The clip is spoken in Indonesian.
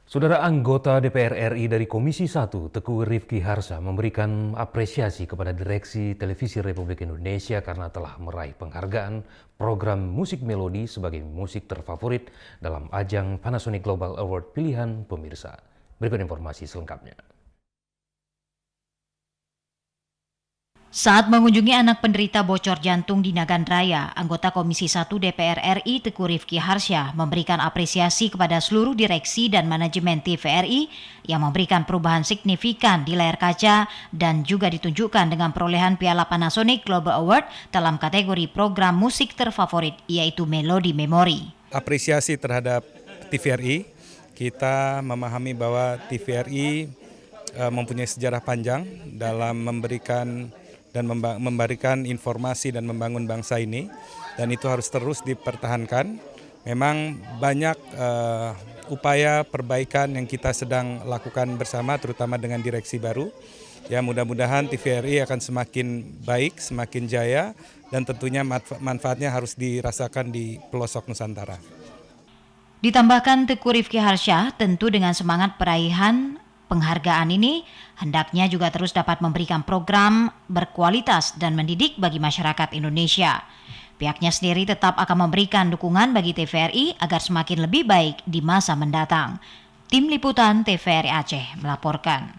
Saudara anggota DPR RI dari Komisi 1, Teguh Rifki Harsha memberikan apresiasi kepada Direksi Televisi Republik Indonesia karena telah meraih penghargaan program musik melodi sebagai musik terfavorit dalam ajang Panasonic Global Award pilihan pemirsa. Berikut informasi selengkapnya. Saat mengunjungi anak penderita bocor jantung di Nagan Raya, anggota Komisi 1 DPR RI Teguh Rifki Harsha memberikan apresiasi kepada seluruh direksi dan manajemen TVRI yang memberikan perubahan signifikan di layar kaca dan juga ditunjukkan dengan perolehan Piala Panasonic Global Award dalam kategori program musik terfavorit yaitu Melodi Memori. Apresiasi terhadap TVRI, kita memahami bahwa TVRI mempunyai sejarah panjang dalam memberikan informasi dan membangun bangsa ini, dan itu harus terus dipertahankan. Memang banyak upaya perbaikan yang kita sedang lakukan bersama, terutama dengan direksi baru. Ya, mudah-mudahan TVRI akan semakin baik, semakin jaya, dan tentunya manfaatnya harus dirasakan di pelosok Nusantara. Ditambahkan Teguh Rifki Harsha, tentu dengan semangat peraihan penghargaan ini, hendaknya juga terus dapat memberikan program berkualitas dan mendidik bagi masyarakat Indonesia. Pihaknya sendiri tetap akan memberikan dukungan bagi TVRI agar semakin lebih baik di masa mendatang. Tim Liputan TVRI Aceh melaporkan.